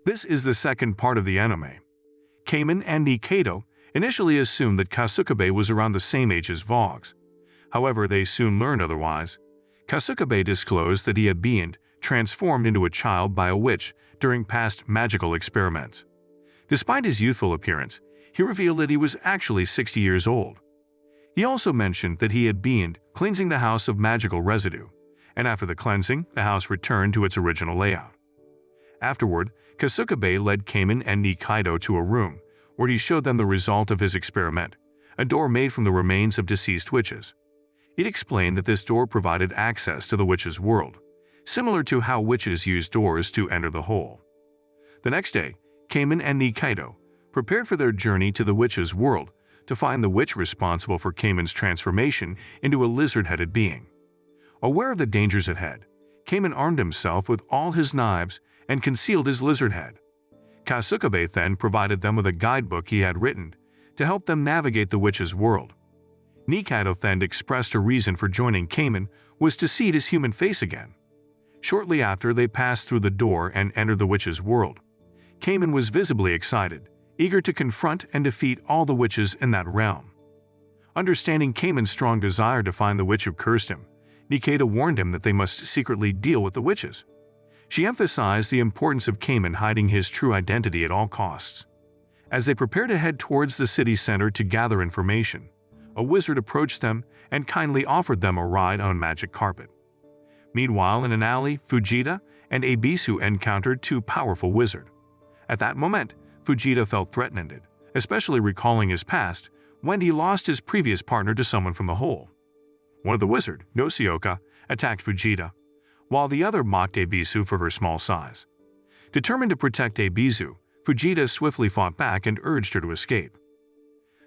This is the second part of the anime. Kaiman and Nikaido initially assumed that Kasukabe was around the same age as Vogues. However, they soon learned otherwise. Kasukabe disclosed that he had been transformed into a child by a witch during past magical experiments. Despite his youthful appearance, he revealed that he was actually 60 years old. He also mentioned that he had been cleansing the house of magical residue, and after the cleansing, the house returned to its original layout. Afterward, Kasukabe led Kaiman and Nikaido to a room where he showed them the result of his experiment, a door made from the remains of deceased witches. He'd explained that this door provided access to the witches' world, similar to how witches use doors to enter the hole. The next day, Kaiman and Nikaido prepared for their journey to the witches' world to find the witch responsible for Kaiman's transformation into a lizard-headed being. Aware of the dangers ahead, Kaiman armed himself with all his knives and concealed his lizard head. Kasukabe then provided them with a guidebook he had written to help them navigate the witch's world. Nikaido then expressed a reason for joining Kaiman was to see his human face again. Shortly after they passed through the door and entered the witch's world, Kaiman was visibly excited, eager to confront and defeat all the witches in that realm. Understanding Kaiman's strong desire to find the witch who cursed him, Nikaido warned him that they must secretly deal with the witches. She emphasized the importance of Kaiman hiding his true identity at all costs. As they prepared to head towards the city center to gather information, a wizard approached them and kindly offered them a ride on a magic carpet. Meanwhile, in an alley, Fujita and Ebisu encountered two powerful wizards. At that moment, Fujita felt threatened, especially recalling his past when he lost his previous partner to someone from the hole. One of the wizards, Yoshioka, attacked Fujita, while the other mocked Ebisu for her small size. Determined to protect Ebisu, Fujita swiftly fought back and urged her to escape.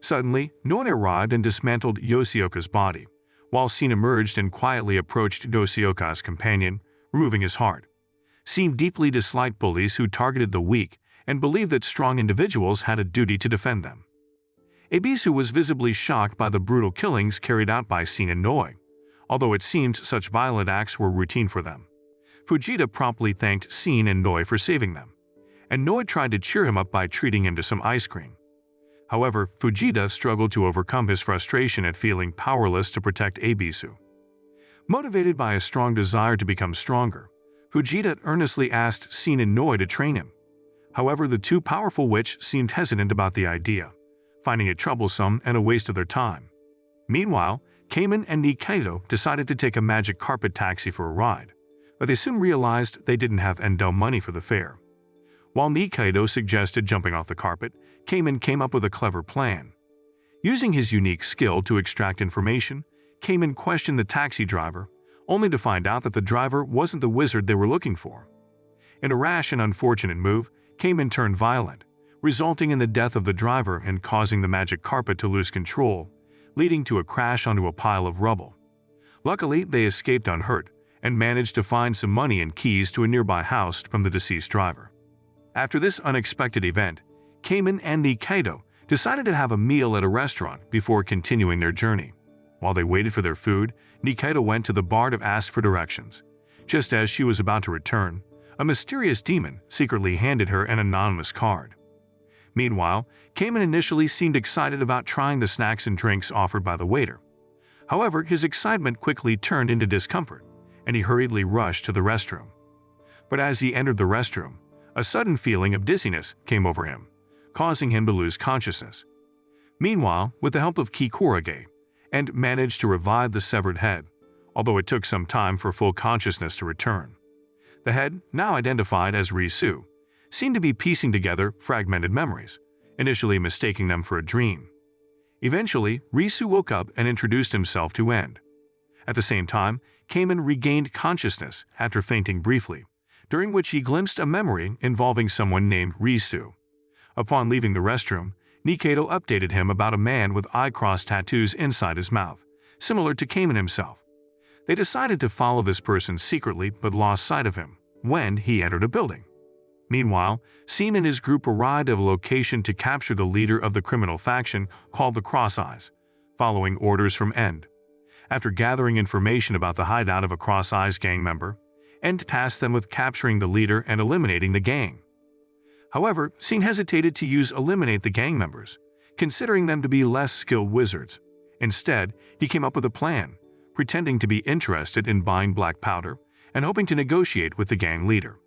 Suddenly, Noe arrived and dismantled Yoshioka's body, while Sin emerged and quietly approached Yoshioka's companion, removing his heart. Sin deeply disliked bullies who targeted the weak and believed that strong individuals had a duty to defend them. Ebisu was visibly shocked by the brutal killings carried out by Sin and Noe, although it seemed such violent acts were routine for them. Fujita promptly thanked Sin and Noe for saving them, and Noe tried to cheer him up by treating him to some ice cream. However, Fujita struggled to overcome his frustration at feeling powerless to protect Ebisu. Motivated by a strong desire to become stronger, Fujita earnestly asked Sin and Noe to train him. However, the two powerful witch seemed hesitant about the idea, finding it troublesome and a waste of their time. Meanwhile, Kaiman and Nikaido decided to take a magic carpet taxi for a ride, but they soon realized they didn't have endo money for the fare. While Nikaido suggested jumping off the carpet, Kaiman came up with a clever plan. Using his unique skill to extract information, Kaiman questioned the taxi driver, only to find out that the driver wasn't the wizard they were looking for. In a rash and unfortunate move, Kaiman turned violent, resulting in the death of the driver and causing the magic carpet to lose control, leading to a crash onto a pile of rubble. Luckily, they escaped unhurt and managed to find some money and keys to a nearby house from the deceased driver. After this unexpected event, Kaiman and Nikaido decided to have a meal at a restaurant before continuing their journey. While they waited for their food, Nikaido went to the bar to ask for directions. Just as she was about to return, a mysterious demon secretly handed her an anonymous card. Meanwhile, Kaiman initially seemed excited about trying the snacks and drinks offered by the waiter. However, his excitement quickly turned into discomfort, and he hurriedly rushed to the restroom. But as he entered the restroom, a sudden feeling of dizziness came over him, causing him to lose consciousness. Meanwhile, with the help of Kikurage, and managed to revive the severed head, although it took some time for full consciousness to return. The head, now identified as Risu, seemed to be piecing together fragmented memories, initially mistaking them for a dream. Eventually, Risu woke up and introduced himself to End. At the same time, Kaiman regained consciousness after fainting briefly, during which he glimpsed a memory involving someone named Risu. Upon leaving the restroom, Nikaido updated him about a man with eye-cross tattoos inside his mouth, similar to Kaiman himself. They decided to follow this person secretly but lost sight of him when he entered a building. Meanwhile, Sin and his group arrived at a location to capture the leader of the criminal faction called the Cross Eyes, following orders from End. After gathering information about the hideout of a Cross Eyes gang member, End tasked them with capturing the leader and eliminating the gang. However, Scene hesitated to use eliminate the gang members, considering them to be less skilled wizards. Instead, he came up with a plan, pretending to be interested in buying black powder and hoping to negotiate with the gang leader.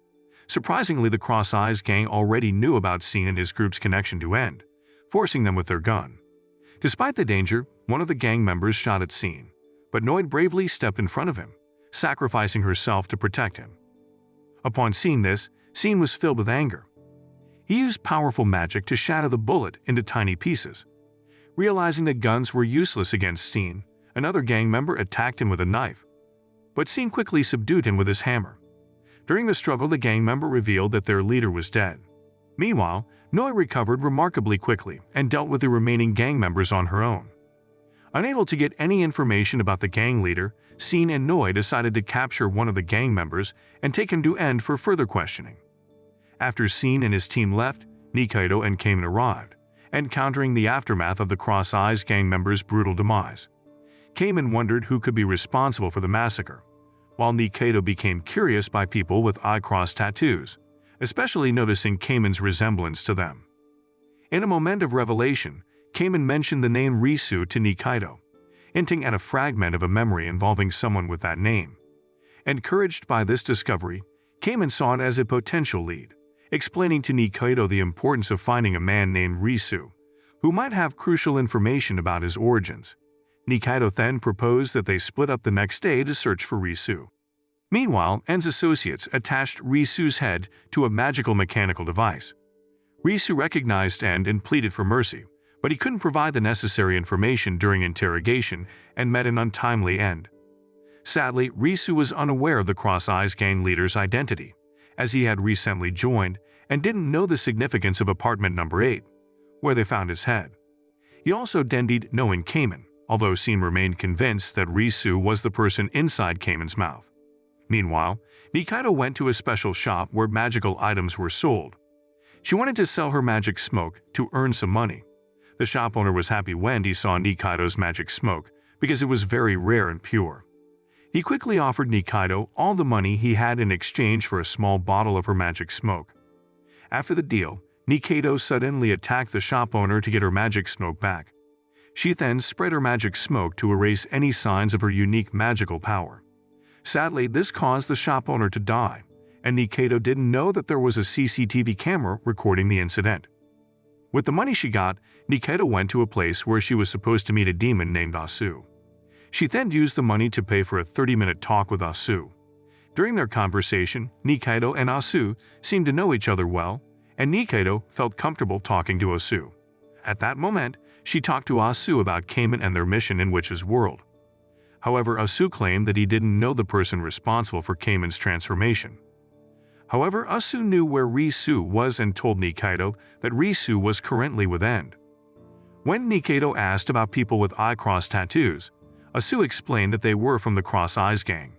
Surprisingly, the Cross Eyes gang already knew about Scene and his group's connection to End, forcing them with their gun. Despite the danger, one of the gang members shot at Scene, but Noid bravely stepped in front of him, sacrificing herself to protect him. Upon seeing this, Scene was filled with anger. He used powerful magic to shatter the bullet into tiny pieces. Realizing that guns were useless against Scene, another gang member attacked him with a knife, but Scene quickly subdued him with his hammer. During the struggle, the gang member revealed that their leader was dead. Meanwhile, Noi recovered remarkably quickly and dealt with the remaining gang members on her own. Unable to get any information about the gang leader, Scene and Noi decided to capture one of the gang members and take him to End for further questioning. After Scene and his team left, Nikaido and Kaiman arrived, encountering the aftermath of the Cross Eyes gang members' brutal demise. Kaiman wondered who could be responsible for the massacre, while Nikaido became curious by people with eye-cross tattoos, especially noticing Kaiman's resemblance to them. In a moment of revelation, Kaiman mentioned the name Risu to Nikaido, hinting at a fragment of a memory involving someone with that name. Encouraged by this discovery, Kaiman saw it as a potential lead, explaining to Nikaido the importance of finding a man named Risu, who might have crucial information about his origins. Nikaido then proposed that they split up the next day to search for Risu. Meanwhile, En's associates attached Risu's head to a magical mechanical device. Risu recognized En and pleaded for mercy, but he couldn't provide the necessary information during interrogation and met an untimely end. Sadly, Risu was unaware of the Cross Eyes gang leader's identity, as he had recently joined and didn't know the significance of apartment number 8, where they found his head. He also dendied knowing Kaiman, although Scene remained convinced that Risu was the person inside Kaiman's mouth. Meanwhile, Nikaido went to a special shop where magical items were sold. She wanted to sell her magic smoke to earn some money. The shop owner was happy when he saw Nikaido's magic smoke because it was very rare and pure. He quickly offered Nikaido all the money he had in exchange for a small bottle of her magic smoke. After the deal, Nikaido suddenly attacked the shop owner to get her magic smoke back. She then spread her magic smoke to erase any signs of her unique magical power. Sadly, this caused the shop owner to die, and Nikaido didn't know that there was a CCTV camera recording the incident. With the money she got, Nikaido went to a place where she was supposed to meet a demon named Asu. She then used the money to pay for a 30-minute talk with Asu. During their conversation, Nikaido and Asu seemed to know each other well, and Nikaido felt comfortable talking to Asu. At that moment, she talked to Asu about Kaiman and their mission in Witch's world. However, Asu claimed that he didn't know the person responsible for Kaiman's transformation. However, Asu knew where Risu was and told Nikaido that Risu was currently with End. When Nikaido asked about people with eye-cross tattoos, Asu explained that they were from the Cross Eyes gang,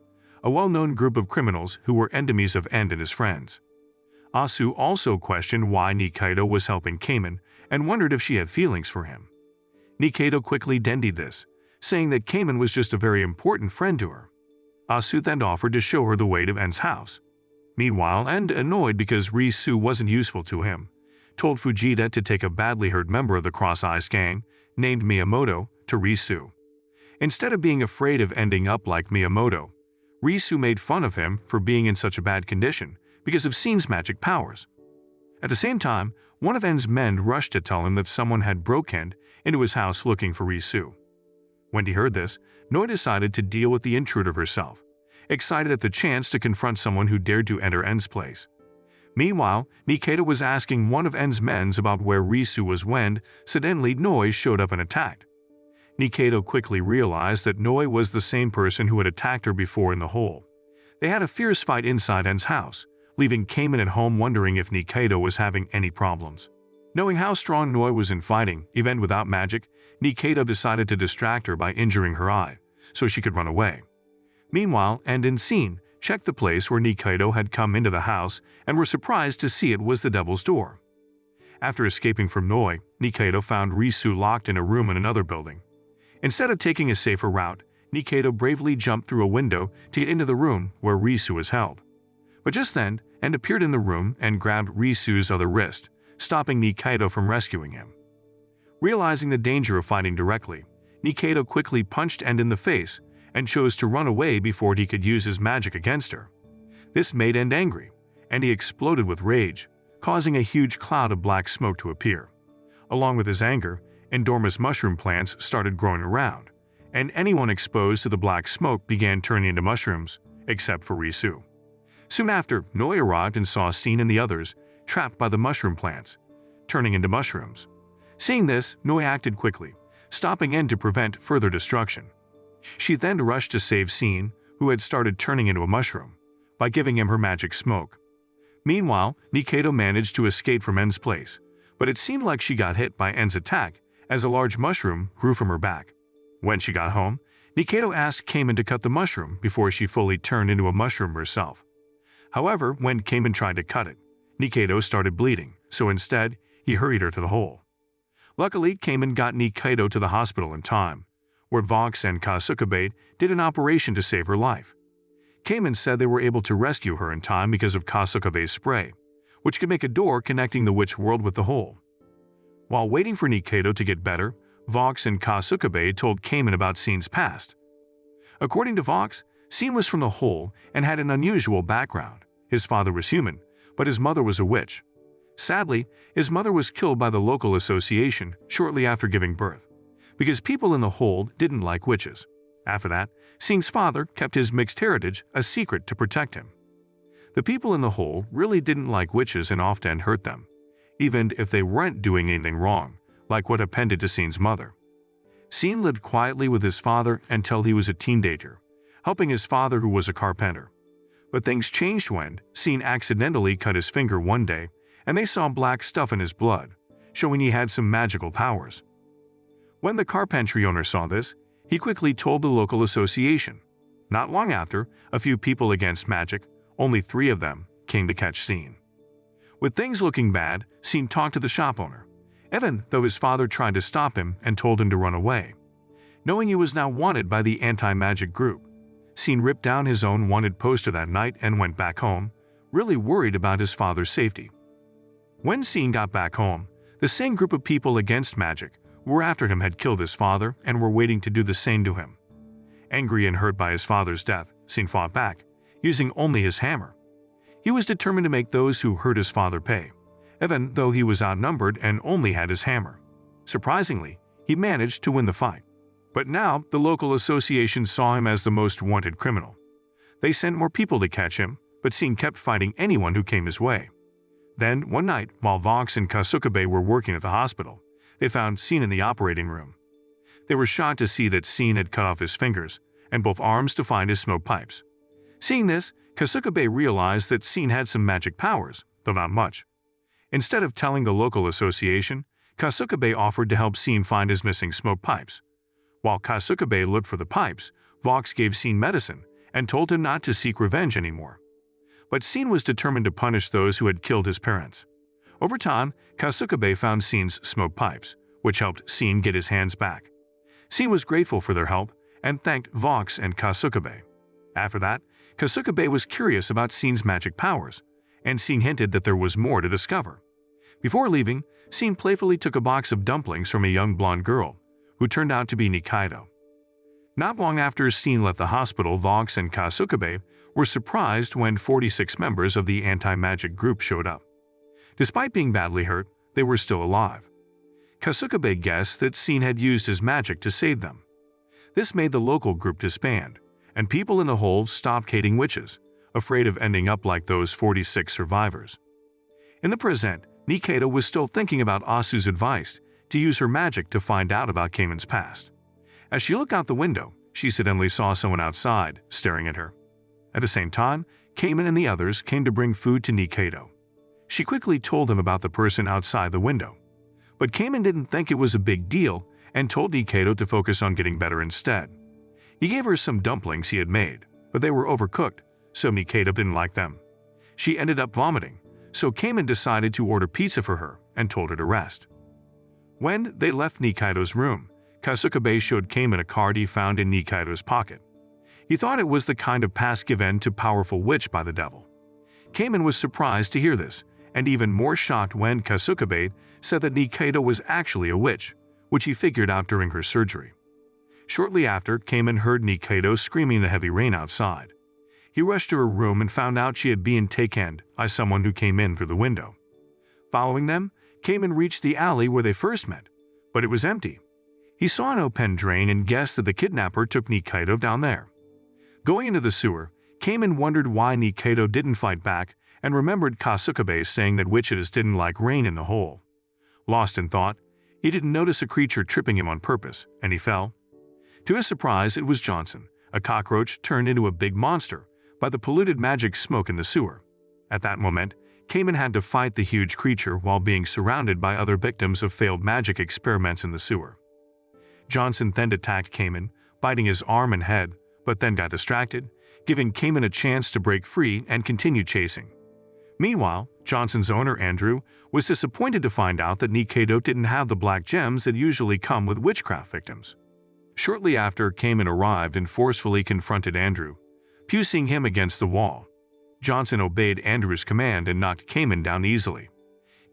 a well-known group of criminals who were enemies of End and his friends. Asu also questioned why Nikaido was helping Kaiman and wondered if she had feelings for him. Nikaido quickly dendied this, saying that Kaiman was just a very important friend to her. Asu then offered to show her the way to End's house. Meanwhile, End, annoyed because Risu wasn't useful to him, told Fujita to take a badly hurt member of the Cross Eyes gang, named Miyamoto, to Risu. Instead of being afraid of ending up like Miyamoto, Risu made fun of him for being in such a bad condition because of Scene's magic powers. At the same time, one of End's men rushed to tell him that someone had broken into his house looking for Risu. When he heard this, Noi decided to deal with the intruder herself, excited at the chance to confront someone who dared to enter End's place. Meanwhile, Nikaido was asking one of End's men about where Risu was when suddenly Noi showed up and attacked. Nikaido quickly realized that Noi was the same person who had attacked her before in the hole. They had a fierce fight inside End's house, leaving Kaiman at home wondering if Nikaido was having any problems. Knowing how strong Noi was in fighting, even without magic, Nikaido decided to distract her by injuring her eye, so she could run away. Meanwhile, End and Scene checked the place where Nikaido had come into the house and were surprised to see it was the Devil's Door. After escaping from Noi, Nikaido found Risu locked in a room in another building. Instead of taking a safer route, Nikaido bravely jumped through a window to get into the room where Risu was held. But just then, End appeared in the room and grabbed Risu's other wrist, stopping Nikaido from rescuing him. Realizing the danger of fighting directly, Nikaido quickly punched End in the face and chose to run away before he could use his magic against her. This made End angry, and he exploded with rage, causing a huge cloud of black smoke to appear. Along with his anger, enormous mushroom plants started growing around, and anyone exposed to the black smoke began turning into mushrooms, except for Risu. Soon after, Noi arrived and saw Scene and the others trapped by the mushroom plants, turning into mushrooms. Seeing this, Noi acted quickly, stopping End to prevent further destruction. She then rushed to save Scene, who had started turning into a mushroom, by giving him her magic smoke. Meanwhile, Nikaido managed to escape from End's place, but it seemed like she got hit by End's attack as a large mushroom grew from her back. When she got home, Nikaido asked Kaiman to cut the mushroom before she fully turned into a mushroom herself. However, when Kaiman tried to cut it, Nikaido started bleeding, so instead, he hurried her to the hole. Luckily, Kaiman got Nikaido to the hospital in time, where Vox and Kasukabe did an operation to save her life. Kaiman said they were able to rescue her in time because of Kasukabe's spray, which could make a door connecting the witch world with the hole. While waiting for Nikaido to get better, Vox and Kasukabe told Kaiman about Scene's past. According to Vox, Scene was from the hole and had an unusual background. His father was human, but his mother was a witch. Sadly, his mother was killed by the local association shortly after giving birth, because people in the hold didn't like witches. After that, Scene's father kept his mixed heritage a secret to protect him. The people in the hole really didn't like witches and often hurt them, even if they weren't doing anything wrong, like what happened to Scene's mother. Scene lived quietly with his father until he was a teenager, helping his father who was a carpenter. But things changed when Scene accidentally cut his finger one day and they saw black stuff in his blood, showing he had some magical powers. When the carpentry owner saw this, he quickly told the local association. Not long after, a few people against magic, only 3 of them, came to catch Scene. With things looking bad, Scene talked to the shop owner, even though his father tried to stop him and told him to run away. Knowing he was now wanted by the anti-magic group, Scene ripped down his own wanted poster that night and went back home, really worried about his father's safety. When Scene got back home, the same group of people against magic who were after him had killed his father and were waiting to do the same to him. Angry and hurt by his father's death, Scene fought back, using only his hammer. He was determined to make those who hurt his father pay, even though he was outnumbered and only had his hammer. Surprisingly, he managed to win the fight. But now, the local association saw him as the most wanted criminal. They sent more people to catch him, but Scene kept fighting anyone who came his way. Then, one night, while Vox and Kasukabe were working at the hospital, they found Scene in the operating room. They were shocked to see that Scene had cut off his fingers and both arms to find his smoke pipes. Seeing this, Kasukabe realized that Scene had some magic powers, though not much. Instead of telling the local association, Kasukabe offered to help Scene find his missing smoke pipes. While Kasukabe looked for the pipes, Vox gave Scene medicine and told him not to seek revenge anymore. But Scene was determined to punish those who had killed his parents. Over time, Kasukabe found Scene's smoke pipes, which helped Scene get his hands back. Scene was grateful for their help and thanked Vox and Kasukabe. After that, Kasukabe was curious about Scene's magic powers, and Scene hinted that there was more to discover. Before leaving, Scene playfully took a box of dumplings from a young blonde girl, who turned out to be Nikaido. Not long after Scene left the hospital, Vox and Kasukabe were surprised when 46 members of the anti-magic group showed up. Despite being badly hurt, they were still alive. Kasukabe guessed that Scene had used his magic to save them. This made the local group disband, and people in the hole stopped hating witches, afraid of ending up like those 46 survivors. In the present, Nikaido was still thinking about Asu's advice to use her magic to find out about Kaiman's past. As she looked out the window, she suddenly saw someone outside, staring at her. At the same time, Kaiman and the others came to bring food to Nikaido. She quickly told him about the person outside the window. But Kaiman didn't think it was a big deal and told Nikaido to focus on getting better instead. He gave her some dumplings he had made, but they were overcooked, so Nikaido didn't like them. She ended up vomiting, so Kaiman decided to order pizza for her and told her to rest. When they left Nikaido's room, Kasukabe showed Kaiman a card he found in Nikaido's pocket. He thought it was the kind of pass given to powerful witch by the devil. Kaiman was surprised to hear this, and even more shocked when Kasukabe said that Nikaido was actually a witch, which he figured out during her surgery. Shortly after, Kaiman heard Nikaido screaming in the heavy rain outside. He rushed to her room and found out she had been taken by someone who came in through the window. Following them, Kaiman reached the alley where they first met, but it was empty. He saw an open drain and guessed that the kidnapper took Nikaido down there. Going into the sewer, Kaiman wondered why Nikaido didn't fight back and remembered Kasukabe saying that witches didn't like rain in the hole. Lost in thought, he didn't notice a creature tripping him on purpose, and he fell. To his surprise, it was Johnson, a cockroach turned into a big monster by the polluted magic smoke in the sewer. At that moment, Kaiman had to fight the huge creature while being surrounded by other victims of failed magic experiments in the sewer. Johnson then attacked Kaiman, biting his arm and head, but then got distracted, giving Kaiman a chance to break free and continue chasing. Meanwhile, Johnson's owner, Andrew, was disappointed to find out that Nikaido didn't have the black gems that usually come with witchcraft victims. Shortly after, Kaiman arrived and forcefully confronted Andrew, pushing him against the wall. Johnson obeyed Andrew's command and knocked Kaiman down easily.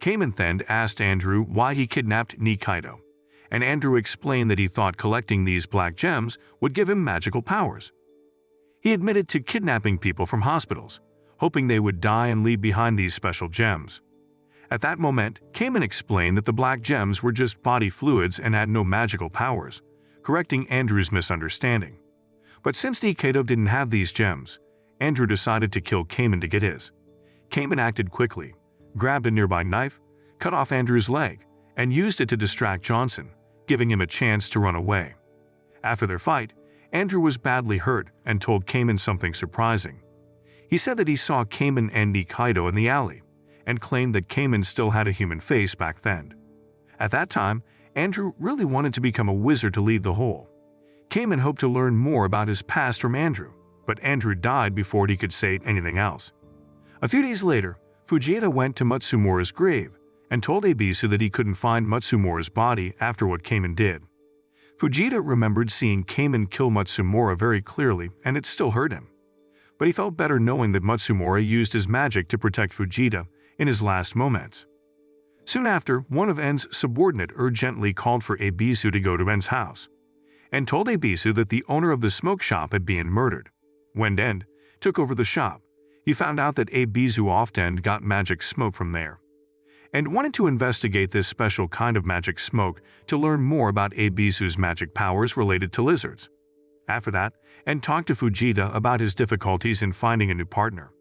Kaiman then asked Andrew why he kidnapped Nikaido, and Andrew explained that he thought collecting these black gems would give him magical powers. He admitted to kidnapping people from hospitals, hoping they would die and leave behind these special gems. At that moment, Kaiman explained that the black gems were just body fluids and had no magical powers, correcting Andrew's misunderstanding. But since Nikaido didn't have these gems, Andrew decided to kill Kaiman to get his. Kaiman acted quickly, grabbed a nearby knife, cut off Andrew's leg, and used it to distract Johnson, giving him a chance to run away. After their fight, Andrew was badly hurt and told Kaiman something surprising. He said that he saw Kaiman and Nikaido in the alley, and claimed that Kaiman still had a human face back then. At that time, Andrew really wanted to become a wizard to leave the hole. Kaiman hoped to learn more about his past from Andrew, but Andrew died before he could say anything else. A few days later, Fujita went to Matsumura's grave and told Ebisu that he couldn't find Matsumura's body after what Kaiman did. Fujita remembered seeing Kaiman kill Matsumura very clearly, and it still hurt him. But he felt better knowing that Matsumura used his magic to protect Fujita in his last moments. Soon after, one of En's subordinate urgently called for Ebisu to go to En's house, and told Ebisu that the owner of the smoke shop had been murdered. When En took over the shop, he found out that Ebisu often got magic smoke from there, and wanted to investigate this special kind of magic smoke to learn more about Ebisu's magic powers related to lizards. After that, En talked to Fujita about his difficulties in finding a new partner,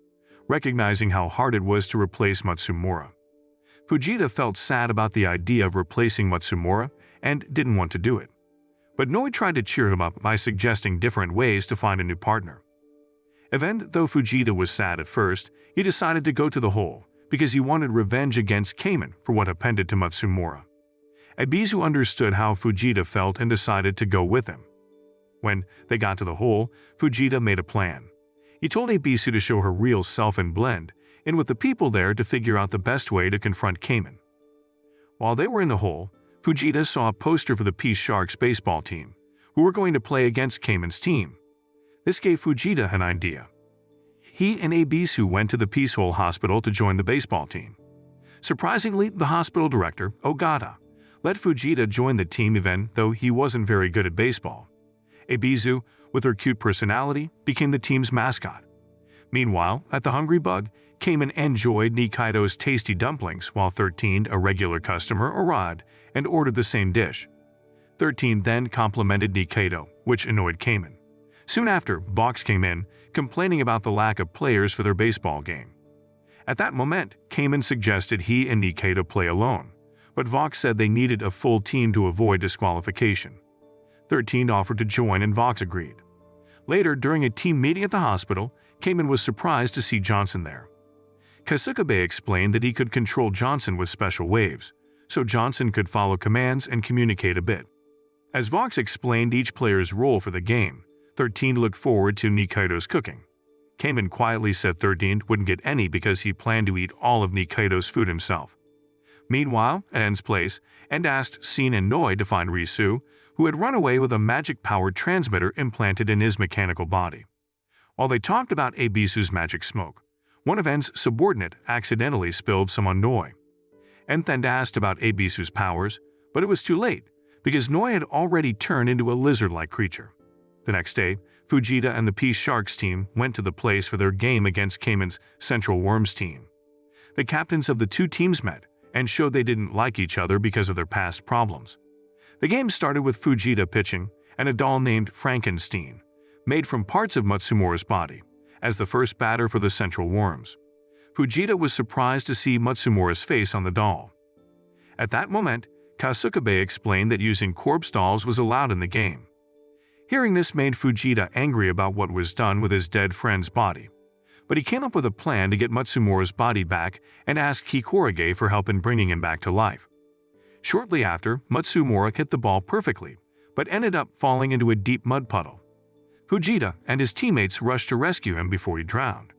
recognizing how hard it was to replace Matsumura. Fujita felt sad about the idea of replacing Matsumura and didn't want to do it. But Noi tried to cheer him up by suggesting different ways to find a new partner. Even though Fujita was sad at first, he decided to go to the hole because he wanted revenge against Kaiman for what happened to Matsumura. Ebisu understood how Fujita felt and decided to go with him. When they got to the hole, Fujita made a plan. He told Ebisu to show her real self and blend in with the people there to figure out the best way to confront Kaiman. While they were in the hole, Fujita saw a poster for the Peace Sharks baseball team, who were going to play against Kaiman's team. This gave Fujita an idea. He and Ebisu went to the Peace Hole Hospital to join the baseball team. Surprisingly, the hospital director, Ogata, let Fujita join the team even though he wasn't very good at baseball. Ebisu, with her cute personality, became the team's mascot. Meanwhile, at the Hungry Bug, Kaiman enjoyed Nikaido's tasty dumplings while 13, a regular customer, arrived and ordered the same dish. 13 then complimented Nikaido, which annoyed Kaiman. Soon after, Vox came in, complaining about the lack of players for their baseball game. At that moment, Kaiman suggested he and Nikaido play alone, but Vox said they needed a full team to avoid disqualification. 13 offered to join and Vox agreed. Later, during a team meeting at the hospital, Kaiman was surprised to see Johnson there. Kasukabe explained that he could control Johnson with special waves, so Johnson could follow commands and communicate a bit. As Vox explained each player's role for the game, 13 looked forward to Nikaido's cooking. Kaiman quietly said 13 wouldn't get any because he planned to eat all of Nikaido's food himself. Meanwhile, at En's place, En asked Sin and Noi to find Risu, who had run away with a magic-powered transmitter implanted in his mechanical body. While they talked about Ebisu's magic smoke, One of En's subordinate accidentally spilled some on Noi. En then asked about Ebisu's powers, but it was too late, because Noi had already turned into a lizard-like creature. The next day, Fujita and the Peace Sharks team went to the place for their game against Kaiman's Central Worms team. The captains of the two teams met and showed they didn't like each other because of their past problems. The game started with Fujita pitching and a doll named Frankenstein, made from parts of Matsumura's body, as the first batter for the Central Worms. Fujita was surprised to see Matsumura's face on the doll. At that moment, Kasukabe explained that using corpse dolls was allowed in the game. Hearing this made Fujita angry about what was done with his dead friend's body, but he came up with a plan to get Matsumura's body back and asked Kikorage for help in bringing him back to life. Shortly after, Matsumura hit the ball perfectly, but ended up falling into a deep mud puddle. Fujita and his teammates rushed to rescue him before he drowned.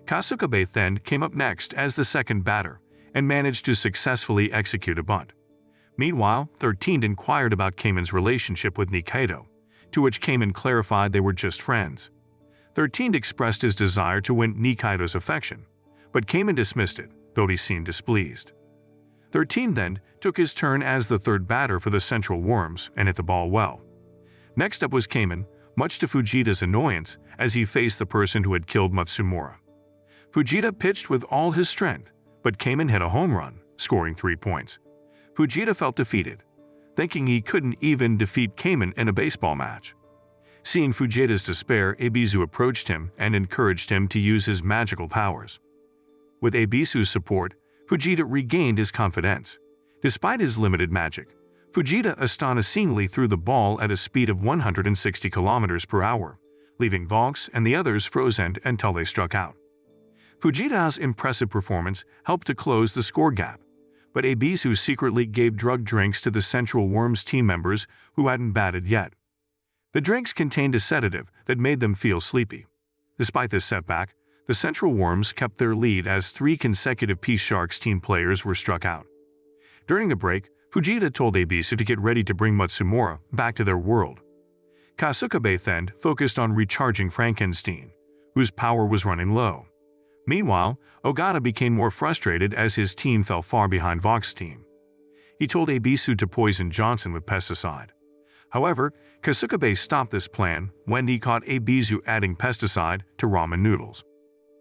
Kasukabe then came up next as the second batter and managed to successfully execute a bunt. Meanwhile, 13 inquired about Kaiman's relationship with Nikaido, to which Kaiman clarified they were just friends. 13 expressed his desire to win Nikaido's affection, but Kaiman dismissed it, though he seemed displeased. 13 then took his turn as the third batter for the Central Worms and hit the ball well. Next up was Kaiman, much to Fujita's annoyance as he faced the person who had killed Matsumura. Fujita pitched with all his strength, but Kaiman hit a home run, scoring 3 points. Fujita felt defeated, thinking he couldn't even defeat Kaiman in a baseball match. Seeing Fujita's despair, Ebisu approached him and encouraged him to use his magical powers. With Ebisu's support, Fujita regained his confidence. Despite his limited magic, Fujita astonishingly threw the ball at a speed of 160 km per hour, leaving Vox and the others frozen until they struck out. Fujita's impressive performance helped to close the score gap, but Ebisu secretly gave drug drinks to the Central Worms team members who hadn't batted yet. The drinks contained a sedative that made them feel sleepy. Despite this setback, the Central Worms kept their lead as 3 consecutive Peace Sharks team players were struck out. During the break, Fujita told Ebisu to get ready to bring Matsumura back to their world. Kasukabe then focused on recharging Frankenstein, whose power was running low. Meanwhile, Ogata became more frustrated as his team fell far behind Vox's team. He told Ebisu to poison Johnson with pesticide. However, Kasukabe stopped this plan when he caught Ebisu adding pesticide to ramen noodles.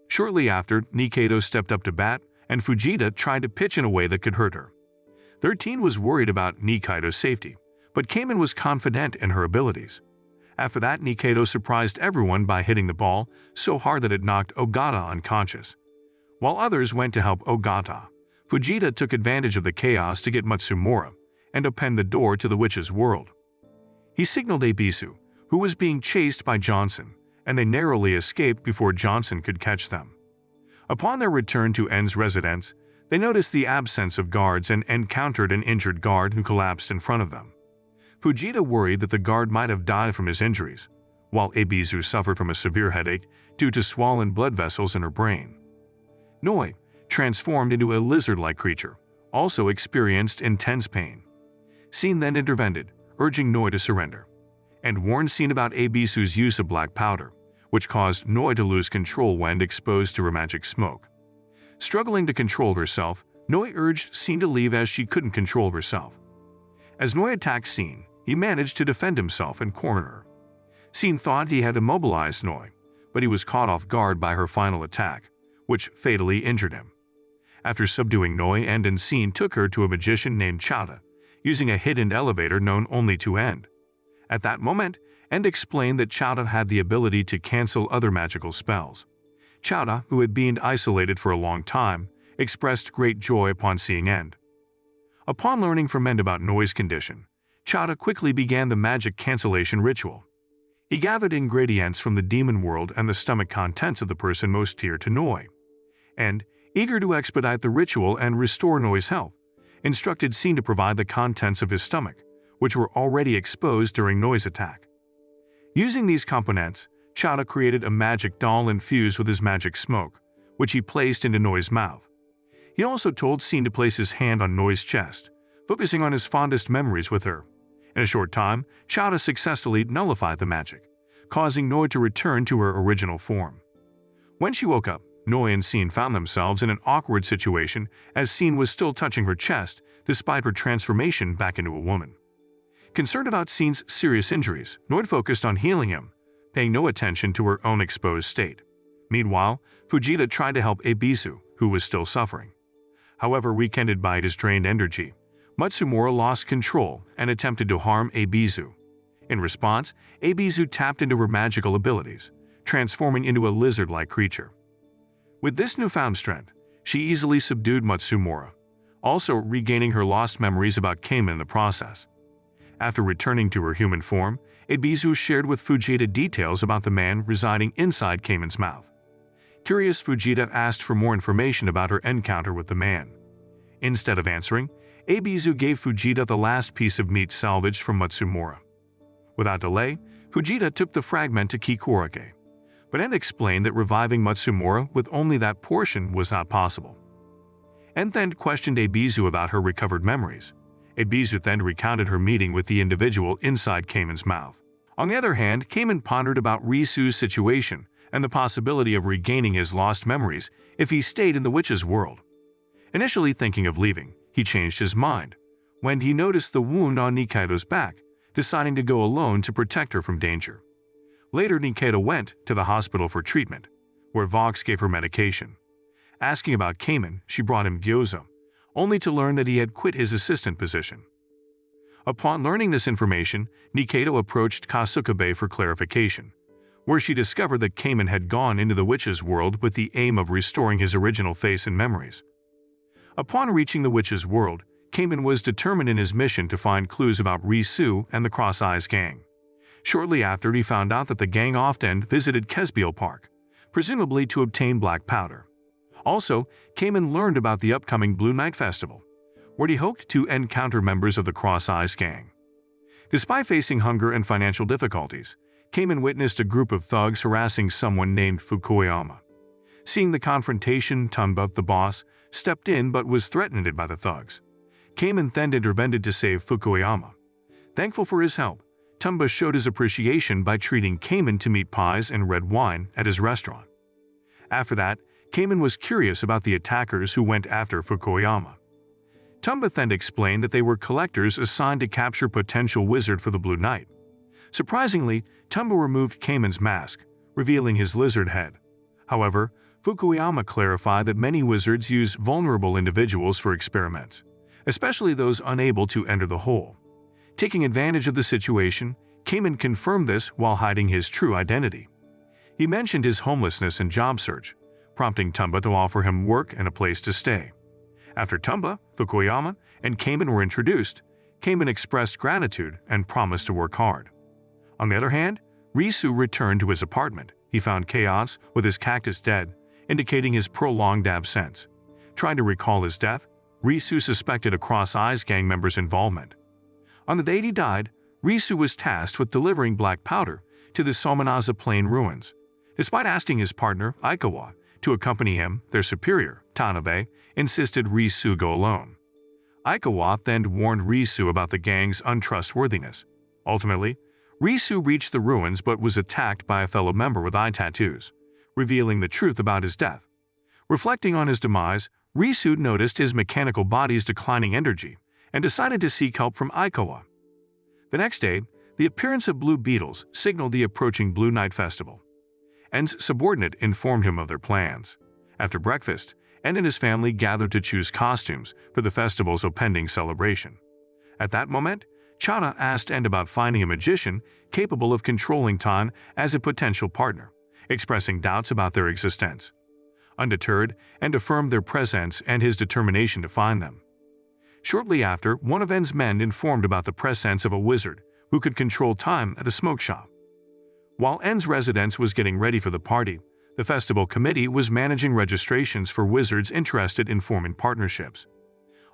Shortly after, Nikaido stepped up to bat, and Fujita tried to pitch in a way that could hurt her. 13 was worried about Nikaido's safety, but Kaiman was confident in her abilities. After that, Nikaido surprised everyone by hitting the ball so hard that it knocked Ogata unconscious. While others went to help Ogata, Fujita took advantage of the chaos to get Matsumura and opened the door to the witch's world. He signaled Ebisu, who was being chased by Johnson, and they narrowly escaped before Johnson could catch them. Upon their return to En's residence, they noticed the absence of guards and encountered an injured guard who collapsed in front of them. Fujita worried that the guard might have died from his injuries, while Ebisu suffered from a severe headache due to swollen blood vessels in her brain. Noi, transformed into a lizard-like creature, also experienced intense pain. Scene then intervened, urging Noi to surrender, and warned Scene about Ebisu's use of black powder, which caused Noi to lose control when exposed to her magic smoke. Struggling to control herself, Noi urged Scene to leave as she couldn't control herself. As Noi attacked Scene, he managed to defend himself and corner her. Scene thought he had immobilized Noi, but he was caught off guard by her final attack, which fatally injured him. After subduing Noi, End and Scene took her to a magician named Chada, using a hidden elevator known only to End. At that moment, End explained that Chada had the ability to cancel other magical spells. Chada, who had been isolated for a long time, expressed great joy upon seeing End. Upon learning from End about Noi's condition, Chada quickly began the magic cancellation ritual. He gathered ingredients from the demon world and the stomach contents of the person most dear to Noi. End, eager to expedite the ritual and restore Noi's health, instructed Scene to provide the contents of his stomach, which were already exposed during Noi's attack. Using these components, Chada created a magic doll infused with his magic smoke, which he placed into Noi's mouth. He also told Scene to place his hand on Noi's chest, focusing on his fondest memories with her. In a short time, Chada successfully nullified the magic, causing Noi to return to her original form. When she woke up, Noi and Scene found themselves in an awkward situation as Scene was still touching her chest despite her transformation back into a woman. Concerned about Scene's serious injuries, Noi focused on healing him, paying no attention to her own exposed state. Meanwhile, Fujita tried to help Ebisu, who was still suffering. However, weakened by his drained energy, Matsumura lost control and attempted to harm Ebisu. In response, Ebisu tapped into her magical abilities, transforming into a lizard-like creature. With this newfound strength, she easily subdued Matsumura, also regaining her lost memories about Kaiman in the process. After returning to her human form, Ebisu shared with Fujita details about the man residing inside Kaiman's mouth. Curious, Fujita asked for more information about her encounter with the man. Instead of answering, Ebisu gave Fujita the last piece of meat salvaged from Matsumura. Without delay, Fujita took the fragment to Kikorake, but En explained that reviving Matsumura with only that portion was not possible. En then questioned Ebisu about her recovered memories. Ebisu then recounted her meeting with the individual inside Kaiman's mouth. On the other hand, Kaiman pondered about Risu's situation and the possibility of regaining his lost memories if he stayed in the witch's world. Initially thinking of leaving, he changed his mind when he noticed the wound on Nikaido's back, deciding to go alone to protect her from danger. Later, Nikaido went to the hospital for treatment, where Vox gave her medication. Asking about Kaiman, she brought him gyoza, only to learn that he had quit his assistant position. Upon learning this information, Nikaido approached Kasukabe for clarification, where she discovered that Kaiman had gone into the witch's world with the aim of restoring his original face and memories. Upon reaching the witch's world, Kaiman was determined in his mission to find clues about Risu and the Cross Eyes gang. Shortly after, he found out that the gang often visited Kesbiel Park, presumably to obtain black powder. Also, Kaiman learned about the upcoming Blue Night Festival, where he hoped to encounter members of the Cross Eyes gang. Despite facing hunger and financial difficulties, Kaiman witnessed a group of thugs harassing someone named Fukuyama. Seeing the confrontation, Tumba, the boss, stepped in but was threatened by the thugs. Kaiman then intervened to save Fukuyama. Thankful for his help, Tumba showed his appreciation by treating Kaiman to meat pies and red wine at his restaurant. After that, Kaiman was curious about the attackers who went after Fukuyama. Tumba then explained that they were collectors assigned to capture potential wizard for the Blue Night. Surprisingly, Tumba removed Kaiman's mask, revealing his lizard head. However, Fukuyama clarified that many wizards use vulnerable individuals for experiments, especially those unable to enter the hole. Taking advantage of the situation, Kaiman confirmed this while hiding his true identity. He mentioned his homelessness and job search, prompting Tumba to offer him work and a place to stay. After Tumba, Fukuyama, and Kaiman were introduced, Kaiman expressed gratitude and promised to work hard. On the other hand, Risu returned to his apartment. He found Chaos with his cactus dead, indicating his prolonged absence. Trying to recall his death, Risu suspected a Cross Eyes gang member's involvement. On the day he died, Risu was tasked with delivering black powder to the Somanaza Plain ruins. Despite asking his partner, Aikawa, to accompany him, their superior, Tanabe, insisted Risu go alone. Aikawa then warned Risu about the gang's untrustworthiness. Ultimately, Risu reached the ruins but was attacked by a fellow member with eye tattoos, revealing the truth about his death. Reflecting on his demise, Risu noticed his mechanical body's declining energy and decided to seek help from Aikawa. The next day, the appearance of blue beetles signaled the approaching Blue Night Festival. En's subordinate informed him of their plans. After breakfast, En and his family gathered to choose costumes for the festival's pending celebration. At that moment, Chana asked En about finding a magician capable of controlling Tan as a potential partner, expressing doubts about their existence. Undeterred, En affirmed their presence and his determination to find them. Shortly after, one of En's men informed about the presence of a wizard who could control time at the smoke shop. While En's residence was getting ready for the party, the festival committee was managing registrations for wizards interested in forming partnerships.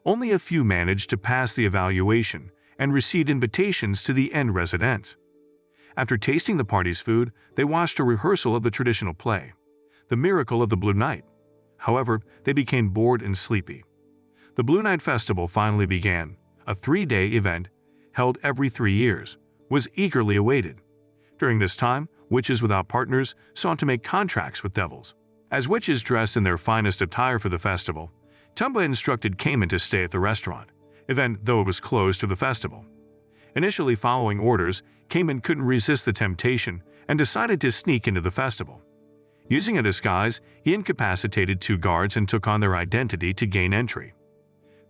Only a few managed to pass the evaluation and received invitations to the En residence. After tasting the party's food, they watched a rehearsal of the traditional play, The Miracle of the Blue Night. However, they became bored and sleepy. The Blue Night Festival finally began. A 3-day event, held every 3 years, was eagerly awaited. During this time, witches without partners sought to make contracts with devils. As witches dressed in their finest attire for the festival, Tumba instructed Kaiman to stay at the restaurant, even though it was closed to the festival. Initially following orders, Kaiman couldn't resist the temptation and decided to sneak into the festival. Using a disguise, he incapacitated 2 guards and took on their identity to gain entry.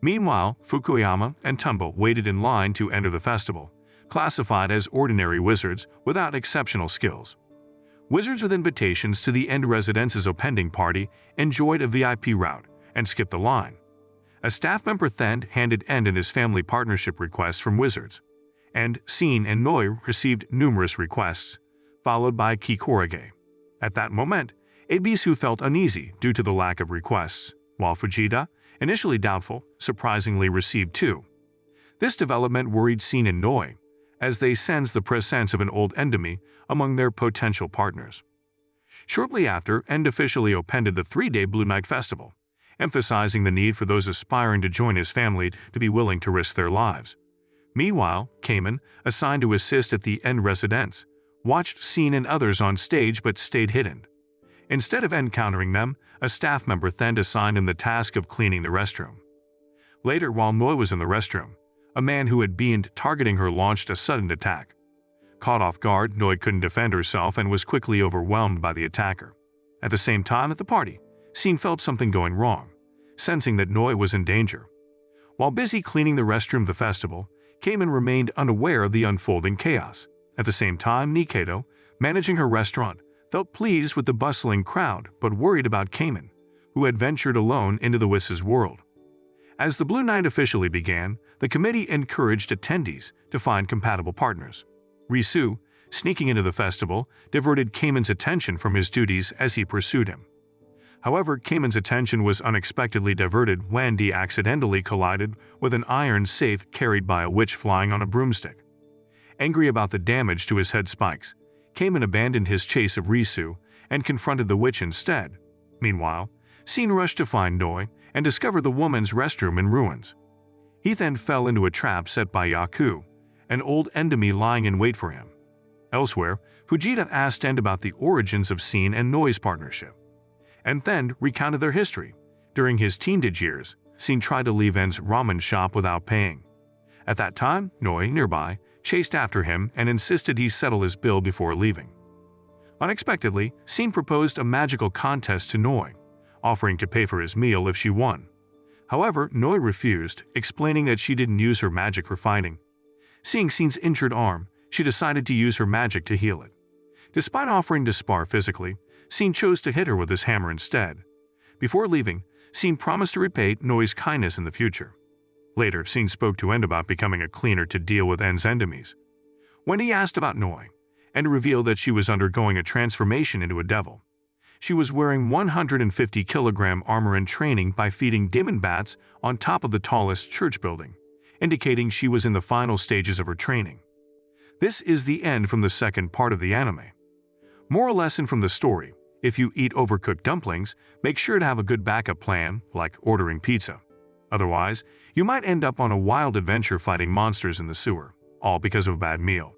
Meanwhile, Fukuyama and Tumba waited in line to enter the festival, classified as ordinary wizards without exceptional skills. Wizards with invitations to the End Residence's opening party enjoyed a VIP route and skipped the line. A staff member then handed End and his family partnership requests from wizards, and Sin and Noi received numerous requests, followed by Kikorage. At that moment, Ebisu felt uneasy due to the lack of requests, while Fujita, initially doubtful, surprisingly received 2. This development worried Sin and Noi, as they sensed the presence of an old enemy among their potential partners. Shortly after, End officially opened the 3-day Blue Night Festival, emphasizing the need for those aspiring to join his family to be willing to risk their lives. Meanwhile, Kaiman, assigned to assist at the End Residence, watched Sin and others on stage but stayed hidden. Instead of encountering them, a staff member then assigned him the task of cleaning the restroom. Later, while Noi was in the restroom, a man who had been targeting her launched a sudden attack. Caught off guard, Noi couldn't defend herself and was quickly overwhelmed by the attacker. At the same time at the party, Sin felt something going wrong, sensing that Noi was in danger. While busy cleaning the restroom of the festival, Kaiman remained unaware of the unfolding chaos. At the same time, Nikaido, managing her restaurant, felt pleased with the bustling crowd but worried about Kaiman, who had ventured alone into the Wiss's world. As the Blue Night officially began, the committee encouraged attendees to find compatible partners. Risu, sneaking into the festival, diverted Kaiman's attention from his duties as he pursued him. However, Kaiman's attention was unexpectedly diverted when he accidentally collided with an iron safe carried by a witch flying on a broomstick. Angry about the damage to his head spikes, Kaiman abandoned his chase of Risu and confronted the witch instead. Meanwhile, Sin rushed to find Noi and discovered the woman's restroom in ruins. He then fell into a trap set by Yaku, an old enemy lying in wait for him. Elsewhere, Fujita asked End about the origins of Sin and Noi's partnership, and then recounted their history. During his teenage years, Sin tried to leave End's ramen shop without paying. At that time, Noi, nearby, chased after him and insisted he settle his bill before leaving. Unexpectedly, Sin proposed a magical contest to Noi, offering to pay for his meal if she won. However, Noi refused, explaining that she didn't use her magic for fighting. Seeing Sin's injured arm, she decided to use her magic to heal it. Despite offering to spar physically, Sin chose to hit her with his hammer instead. Before leaving, Sin promised to repay Noi's kindness in the future. Later, Sin spoke to End about becoming a cleaner to deal with End's enemies. When he asked about Noi, End revealed that she was undergoing a transformation into a devil. She was wearing 150-kilogram armor and training by feeding demon bats on top of the tallest church building, indicating she was in the final stages of her training. This is the end from the second part of the anime. Moral lesson from the story: if you eat overcooked dumplings, make sure to have a good backup plan, like ordering pizza. Otherwise, you might end up on a wild adventure fighting monsters in the sewer, all because of a bad meal.